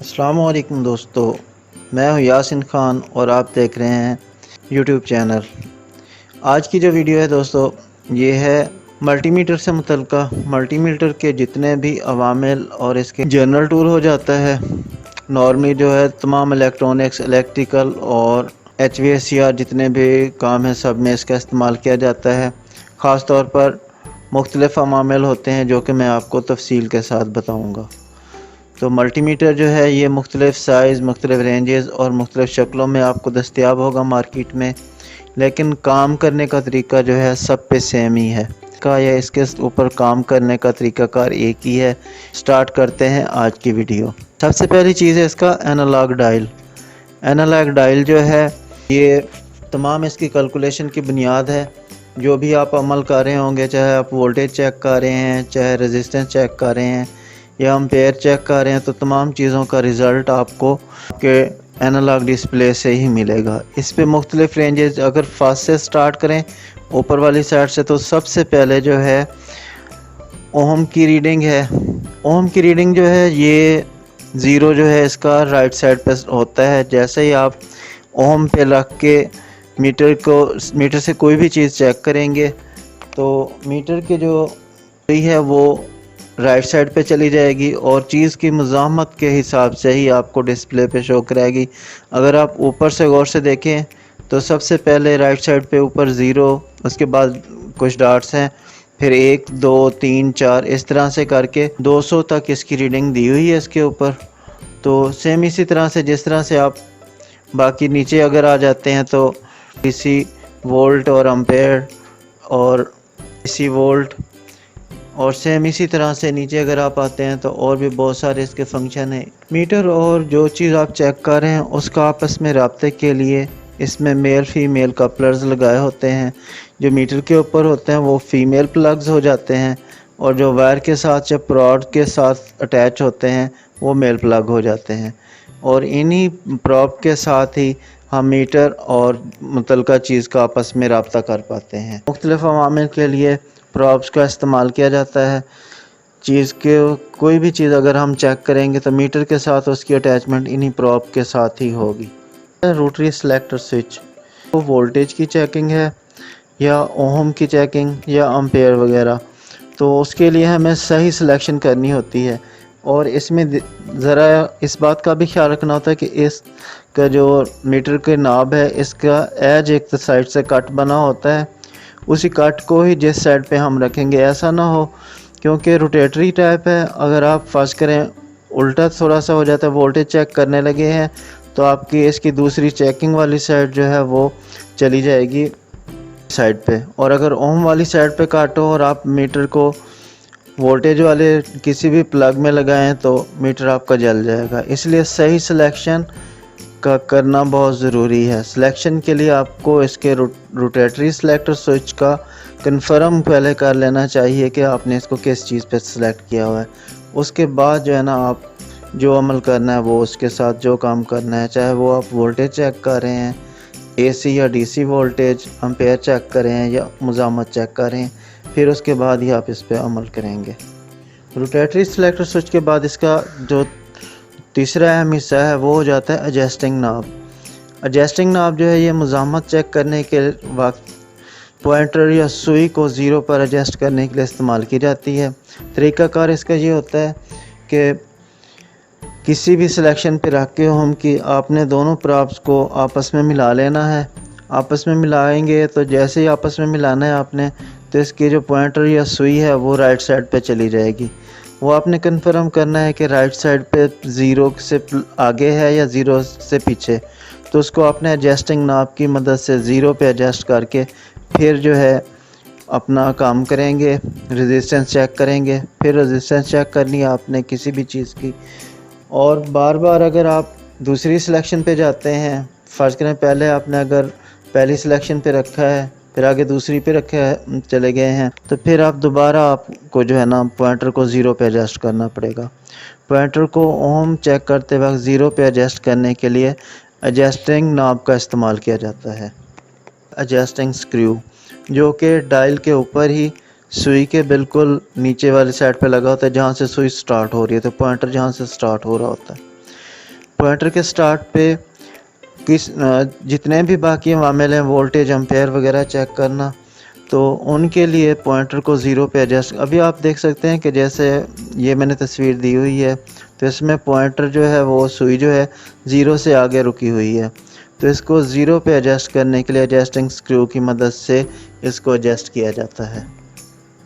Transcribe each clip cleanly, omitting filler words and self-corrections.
अस्सलाम वालेकुम दोस्तों, मैं हूं यासिन ख़ान और आप देख रहे हैं यूट्यूब चैनल। आज की जो वीडियो है दोस्तों, ये है मल्टीमीटर से मुतल्लिक़ मल्टीमीटर के जितने भी अवामिल और इसके जनरल टूल हो जाता है। नॉर्मली जो है तमाम इलेक्ट्रॉनिक्स, इलेक्ट्रिकल और HVAC जितने भी काम हैं सब में इसका इस्तेमाल किया जाता है। ख़ास तौर पर मुख्तलिफ़ अवामिल होते हैं जो कि मैं आपको तफसील के साथ बताऊँगा। तो मल्टीमीटर जो है ये मुख्तलिफ़ साइज़, मुख्तलिफ़ रेंजेस और मुख्तलिफ़ शक्लों में आपको दस्तयाब होगा मार्केट में, लेकिन काम करने का तरीका जो है सब पे सेम ही है का या इसके ऊपर काम करने का तरीक़ाकार एक ही है। स्टार्ट करते हैं आज की वीडियो। सबसे पहली चीज़ है इसका एनालॉग डायल। एनालॉग डायल जो है ये तमाम इसकी कैलकुलेशन की बुनियाद है। जो भी आप अमल कर रहे होंगे, चाहे आप वोल्टेज चेक कर रहे हैं, चाहे रेजिस्टेंस चेक कर रहे हैं या एम्पेयर चेक कर रहे हैं, तो तमाम चीज़ों का रिज़ल्ट आपको के एनालॉग डिस्प्ले से ही मिलेगा। इस पे मुख्तलिफ़ रेंजेस, अगर फास्ट से स्टार्ट करें ऊपर वाली साइड से, तो सबसे पहले जो है ओम की रीडिंग है। ओम की रीडिंग जो है ये ज़ीरो जो है इसका राइट साइड पे होता है। जैसे ही आप ओम पे रख के मीटर से कोई भी चीज़ चेक करेंगे तो मीटर के जो है वो राइट साइड पे चली जाएगी और चीज़ की मुज़ाहमत के हिसाब से ही आपको डिस्प्ले पे शो कराएगी। अगर आप ऊपर से गौर से देखें तो सबसे पहले राइट साइड पे ऊपर ज़ीरो, उसके बाद कुछ डॉट्स हैं, फिर 1 2 3 4 इस तरह से करके 200 तक इसकी रीडिंग दी हुई है इसके ऊपर। तो सेम इसी तरह से जिस तरह से आप बाकी नीचे अगर आ जाते हैं तो DC वोल्ट और एम्पेयर और DC वोल्ट, और सेम इसी तरह से नीचे अगर आप आते हैं तो और भी बहुत सारे इसके फंक्शन हैं। मीटर और जो चीज़ आप चेक कर रहे हैं उसका आपस में रब्ते के लिए इसमें मेल फीमेल कपलर्स लगाए होते हैं। जो मीटर के ऊपर होते हैं वो फीमेल प्लग्स हो जाते हैं और जो वायर के साथ या प्रॉड के साथ अटैच होते हैं वो मेल प्लग हो जाते हैं। और इन्हीं प्रॉड के साथ ही हम मीटर और मुतल्लिका चीज़ का आपस में रब्ता कर पाते हैं। मुख्तलिफ़ अवामिल के लिए प्रॉप्स का इस्तेमाल किया जाता है। चीज़ के कोई भी चीज़ अगर हम चेक करेंगे तो मीटर के साथ उसकी अटैचमेंट इन्हीं प्रॉप के साथ ही होगी। रोटरी सेलेक्टर स्विच, वो वोल्टेज की चेकिंग है या ओम की चेकिंग या एम्पेयर वगैरह, तो उसके लिए हमें सही सिलेक्शन करनी होती है। और इसमें ज़रा इस बात का भी ख्याल रखना होता है कि इसका जो मीटर के नाब है इसका एज एक साइड से कट बना होता है, उसी कट को ही जिस साइड पे हम रखेंगे। ऐसा ना हो, क्योंकि रोटेटरी टाइप है, अगर आप फर्ज करें उल्टा थोड़ा सा हो जाता है, वोल्टेज चेक करने लगे हैं तो आपकी इसकी दूसरी चेकिंग वाली साइड जो है वो चली जाएगी साइड पे। और अगर ओम वाली साइड पे काटो और आप मीटर को वोल्टेज वाले किसी भी प्लग में लगाएं तो मीटर आपका जल जाएगा। इसलिए सही सिलेक्शन का करना बहुत ज़रूरी है। सिलेक्शन के लिए आपको इसके रोटेटरी सेलेक्टर स्विच का कंफर्म पहले कर लेना चाहिए कि आपने इसको किस चीज़ पे सिलेक्ट किया हुआ है। उसके बाद जो है ना, आप जो अमल करना है वो उसके साथ जो काम करना है, चाहे वो आप वोल्टेज चेक कर रहे हैं, AC या DC वोल्टेज, एम्पेयर चेक कर रहे हैं या मुज़ाहमत चेक कर रहे हैं, फिर उसके बाद ही आप इस पर अमल करेंगे। रोटेटरी सेलेक्टर स्विच के बाद इसका जो तीसरा अहम हिस्सा है वो हो जाता है एडजस्टिंग नाब। एडजस्टिंग नाब जो है ये मुज़ाहमत चेक करने के वक्त पॉइंटर या सुई को ज़ीरो पर एडजस्ट करने के लिए इस्तेमाल की जाती है। तरीक़ाकार इसका ये होता है कि किसी भी सिलेक्शन पे रख के हम कि आपने दोनों प्रॉप्स को आपस में मिला लेना है। आपस में मिलाएंगे तो जैसे ही आपस में मिलाना है आपने, तो इसकी जो पॉइंटर या सुई है वो राइट साइड पे चली जाएगी। वो आपने कंफर्म करना है कि राइट साइड पे ज़ीरो से आगे है या ज़ीरो से पीछे, तो उसको आपने एडजस्टिंग नाब की मदद से ज़ीरो पे एडजस्ट करके फिर जो है अपना काम करेंगे। रेजिस्टेंस चेक करेंगे, फिर रेजिस्टेंस चेक करनी है आपने किसी भी चीज़ की। और बार बार अगर आप दूसरी सिलेक्शन पे जाते हैं, फ़र्ज़ करें पहले आपने अगर पहली सिलेक्शन पे रखा है, फिर आगे दूसरी पे रखे चले गए हैं, तो फिर आप दोबारा आपको जो है ना पॉइंटर को ज़ीरो पे एडजस्ट करना पड़ेगा। पॉइंटर को ओम चेक करते वक्त ज़ीरो पे एडजस्ट करने के लिए एडजस्टिंग नाब का इस्तेमाल किया जाता है। एडजस्टिंग स्क्रू, जो कि डायल के ऊपर ही सुई के बिल्कुल नीचे वाली साइड पे लगा होता है, जहाँ से सुई स्टार्ट हो रही है, तो पॉइंटर जहाँ से स्टार्ट हो रहा होता है। पॉइंटर के स्टार्ट पे जितने भी बाकी मामले हैं, वोल्टेज, एम्पेयर वगैरह चेक करना, तो उनके लिए पॉइंटर को ज़ीरो पे एडजस्ट। अभी आप देख सकते हैं कि जैसे ये मैंने तस्वीर दी हुई है, तो इसमें पॉइंटर जो है वो सुई जो है ज़ीरो से आगे रुकी हुई है। तो इसको ज़ीरो पे एडजस्ट करने के लिए एडजस्टिंग स्क्रू की मदद से इसको एडजस्ट किया जाता है।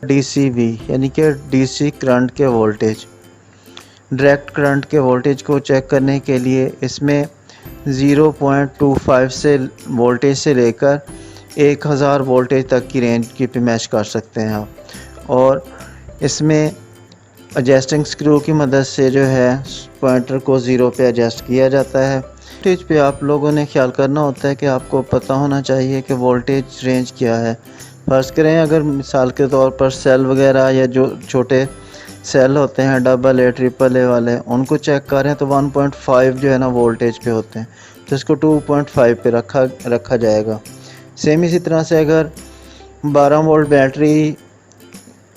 DCV यानी कि DC करंट के वोल्टेज, डायरेक्ट करंट के वोल्टेज को चेक करने के लिए इसमें 0.25 से वोल्टेज से लेकर 1000 वोल्टेज तक की रेंज की पे मैच कर सकते हैं आप। और इसमें एडजस्टिंग स्क्रू की मदद से जो है पॉइंटर को ज़ीरो पे एडजस्ट किया जाता है। वोल्टेज पे आप लोगों ने ख्याल करना होता है कि आपको पता होना चाहिए कि वोल्टेज रेंज क्या है। फर्ज करें अगर मिसाल के तौर पर सेल वगैरह या जो छोटे सेल होते हैं AA, AAA वाले, उनको चेक करें तो 1.5 जो है ना वोल्टेज पे होते हैं, तो इसको 2.5 पे रखा जाएगा। सेम इसी तरह से अगर 12 वोल्ट बैटरी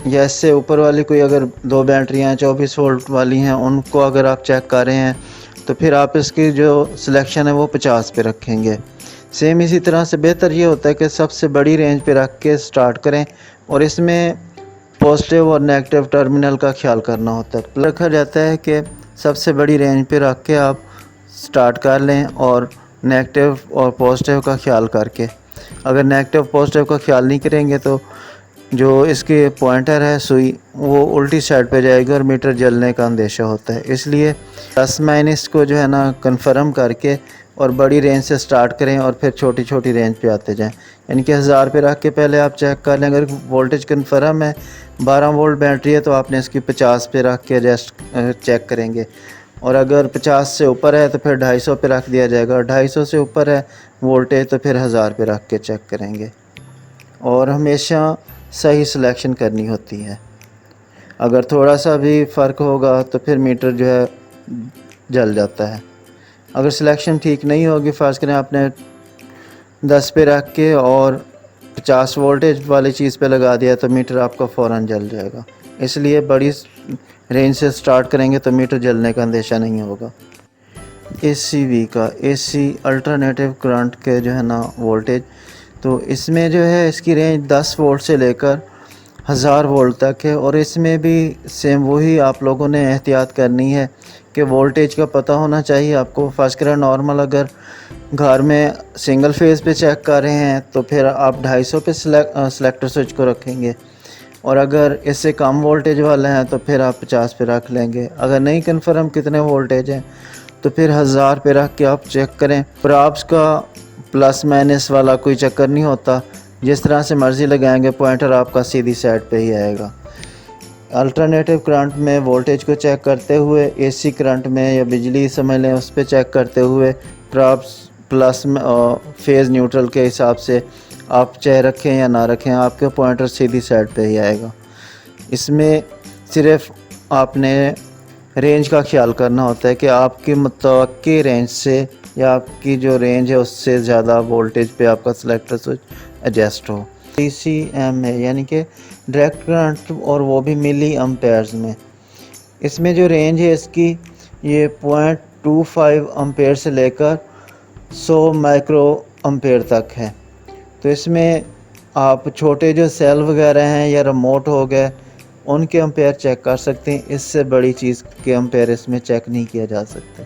या इससे ऊपर वाली कोई अगर 2 बैटरियाँ 24 वोल्ट वाली हैं, उनको अगर आप चेक कर रहे हैं तो फिर आप इसकी जो सिलेक्शन है वो 50 पे रखेंगे। सेम इसी तरह से बेहतर ये होता है कि सबसे बड़ी रेंज पे रख के स्टार्ट करें, और इसमें पॉजिटिव और नेगेटिव टर्मिनल का ख्याल करना होता है। रखा जाता है कि सबसे बड़ी रेंज पे रख के आप स्टार्ट कर लें, और नेगेटिव और पॉजिटिव का ख्याल करके। अगर नेगेटिव पॉजिटिव का ख्याल नहीं करेंगे तो जो इसके पॉइंटर है सुई वो उल्टी साइड पे जाएगी और मीटर जलने का अंदेशा होता है। इसलिए प्लस माइनस को जो है ना कंफर्म करके और बड़ी रेंज से स्टार्ट करें और फिर छोटी छोटी रेंज पे आते जाएं। यानी कि 1000 पे रख के पहले आप चेक कर लें। अगर वोल्टेज कंफर्म है, 12 वोल्ट बैटरी है, तो आपने इसकी 50 पे रख के एडजस्ट चेक करेंगे। और अगर 50 से ऊपर है तो फिर 250 पे रख दिया जाएगा, और 250 से ऊपर है वोल्टेज तो फिर 1000 पे रख के चेक करेंगे। और हमेशा सही सिलेक्शन करनी होती है। अगर थोड़ा सा भी फ़र्क होगा तो फिर मीटर जो है जल जाता है। अगर सिलेक्शन ठीक नहीं होगी, फ़र्ज़ करें आपने 10 पे रख के और 50 वोल्टेज वाली चीज़ पे लगा दिया, तो मीटर आपका फ़ौरन जल जाएगा। इसलिए बड़ी रेंज से स्टार्ट करेंगे तो मीटर जलने का अंदेशा नहीं होगा। ACV का AC अल्टरनेटिव करंट के जो है ना वोल्टेज, तो इसमें जो है इसकी रेंज 10 वोल्ट से लेकर 1000 वोल्ट तक है। और इसमें भी सेम वही आप लोगों ने एहतियात करनी है कि वोल्टेज का पता होना चाहिए आपको। फर्स्ट करें नॉर्मल, अगर घर में सिंगल फेज़ पे चेक कर रहे हैं तो फिर आप 250 पे सिलेक्टर स्विच को रखेंगे, और अगर इससे कम वोल्टेज वाले हैं तो फिर आप 50 पे रख लेंगे। अगर नहीं कन्फर्म कितने वोल्टेज हैं तो फिर 1000 पे रख के आप चेक करें। प्रॉप्स का प्लस माइनस वाला कोई चक्कर नहीं होता, जिस तरह से मर्ज़ी लगाएंगे पॉइंटर आपका सीधी साइड पे ही आएगा। अल्टरनेटिव करंट में वोल्टेज को चेक करते हुए, AC करंट में या बिजली समझ लें उस पर चेक करते हुए, प्रॉप्स प्लस फेज़ न्यूट्रल के हिसाब से आप चाहे रखें या ना रखें, आपके पॉइंटर सीधी साइड पे ही आएगा। इसमें सिर्फ आपने रेंज का ख्याल करना होता है कि आपकी मुतवक्की रेंज से या आपकी जो रेंज है उससे ज़्यादा वोल्टेज पे आपका सिलेक्टर स्विच एडजस्ट हो। DCM है यानी कि डायरेक्ट करंट, और वो भी मिली एम्पेयर्स में। इसमें जो रेंज है इसकी ये 0.25 एम्पेयर से लेकर 100 माइक्रो एम्पेयर तक है। तो इसमें आप छोटे जो सेल वगैरह हैं या रिमोट हो गए उनके एम्पेयर चेक कर सकते हैं। इससे बड़ी चीज़ के एम्पेयर इसमें चेक नहीं किया जा सकता।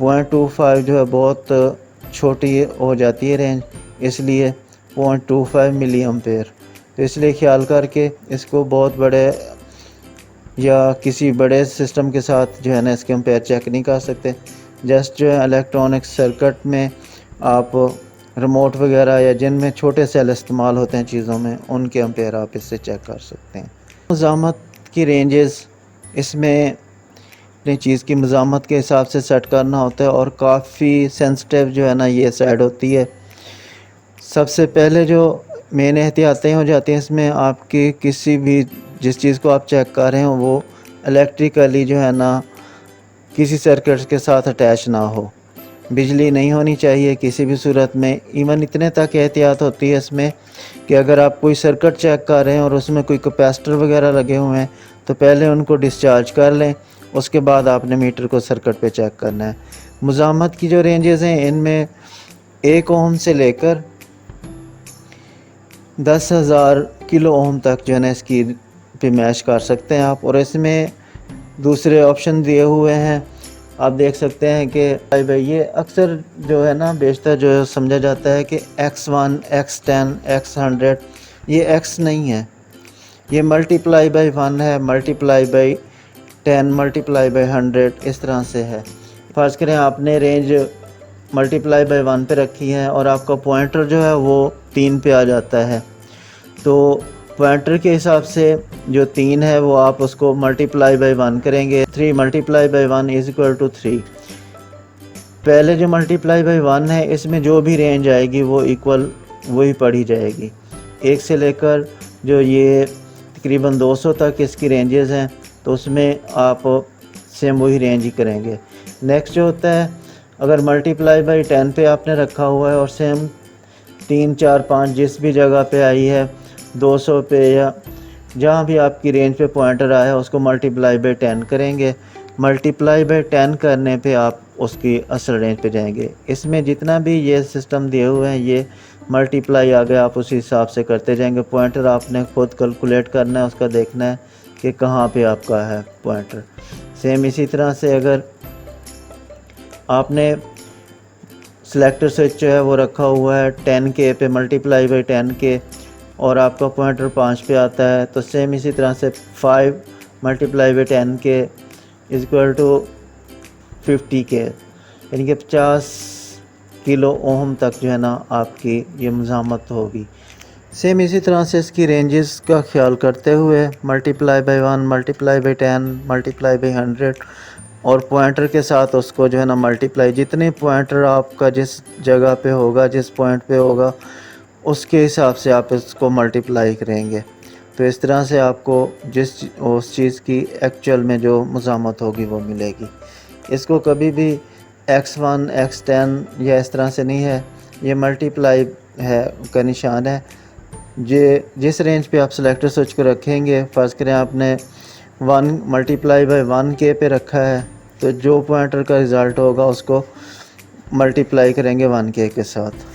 0.25 जो है बहुत छोटी हो जाती है रेंज, इसलिए 0.25 मिली एम्पेयर। तो इसलिए ख्याल करके इसको बहुत बड़े या किसी बड़े सिस्टम के साथ जो है ना इसके एम्पेयर चेक नहीं कर सकते। जस्ट जो है इलेक्ट्रॉनिक सर्किट में आप रिमोट वगैरह या जिनमें छोटे सेल इस्तेमाल होते हैं चीज़ों में, उनके एम्पेयर आप इससे चेक कर सकते हैं। मज़ामत की रेंजेस इसमें अपनी चीज़ की मज़ामत के हिसाब से सेट करना होता है, और काफ़ी सेंसिटिव जो है ना ये साइड होती है। सबसे पहले जो मेन एहतियातें हो जाती हैं इसमें, आपकी किसी भी जिस चीज़ को आप चेक कर रहे हो वो इलेक्ट्रिकली जो है ना किसी सर्किट के साथ अटैच ना हो, बिजली नहीं होनी चाहिए किसी भी सूरत में। इवन इतने तक एहतियात होती है इसमें कि अगर आप कोई सर्किट चेक कर रहे हैं और उसमें कोई कैपेसिटर वगैरह लगे हुए हैं तो पहले उनको डिस्चार्ज कर लें, उसके बाद आपने मीटर को सर्किट पे चेक करना है। मुज़ाहमत की जो रेंजेस हैं इनमें 1 ओम से लेकर 10,000 किलो ओम तक जो है ना इसकी पे मैच कर सकते हैं आप। और इसमें दूसरे ऑप्शन दिए हुए हैं, आप देख सकते हैं कि भाई ये अक्सर जो है ना बेशतर जो समझा जाता है कि X1, X10, X100, ये X नहीं है, ये मल्टीप्लाई बाई 1 है, मल्टीप्लाई बाई 10, मल्टीप्लाई बाई 100 इस तरह से है। फ़र्ज़ करें आपने रेंज मल्टीप्लाई बाई 1 पे रखी है और आपका पॉइंटर जो है वो 3 पे आ जाता है, तो पॉइंटर के हिसाब से जो 3 है वो आप उसको मल्टीप्लाई बाई 1 करेंगे। 3 multiply by 1 is equal to 3। पहले जो मल्टीप्लाई बाई 1 है इसमें जो भी रेंज आएगी वो इक्वल वही पढ़ी जाएगी। 1 से लेकर जो ये तकरीबन 200 तक इसकी रेंजेस हैं, तो उसमें आप सेम वही रेंज ही करेंगे। नेक्स्ट जो होता है, अगर मल्टीप्लाई बाई 10 पे आपने रखा हुआ है और सेम 3, 4, 5 जिस भी जगह पे आई है 200 पे या जहाँ भी आपकी रेंज पे पॉइंटर आया है उसको मल्टीप्लाई बाई 10 करेंगे। मल्टीप्लाई बाई 10 करने पे आप उसकी असल रेंज पे जाएंगे। इसमें जितना भी ये सिस्टम दिए हुए हैं ये मल्टीप्लाई आगे आप उसी हिसाब से करते जाएंगे। पॉइंटर आपने खुद कैलकुलेट करना है, उसका देखना है कि कहाँ पे आपका है पॉइंटर। सेम इसी तरह से अगर आपने सिलेक्टर स्विच जो है वो रखा हुआ है 10K पे मल्टीप्लाई बाई 10K और आपका पॉइंटर 5 पे आता है, तो सेम इसी तरह से 5 multiply by 10K is equal to 50K, यानी कि 50 किलो ओम तक जो है ना आपकी ये मुज़ाहमत होगी। सेम इसी तरह से इसकी रेंजेस का ख्याल करते हुए multiply by 1, multiply by 10, multiply by 100 और पॉइंटर के साथ उसको जो है ना मल्टीप्लाई, जितने पॉइंटर आपका जिस जगह पे होगा, जिस पॉइंट पे होगा, उसके हिसाब से आप इसको मल्टीप्लाई करेंगे। तो इस तरह से आपको उस चीज़ की एक्चुअल में जो मुज़ाहमत होगी वो मिलेगी। इसको कभी भी X1, X10 या इस तरह से नहीं है, ये मल्टीप्लाई है का निशान है। जिस रेंज पे आप सिलेक्टर स्विच को रखेंगे, फ़र्ज़ करें आपने 1 मल्टीप्लाई बाई 1K पे रखा है, तो जो पॉइंटर का रिज़ल्ट होगा उसको मल्टीप्लाई करेंगे 1K के साथ।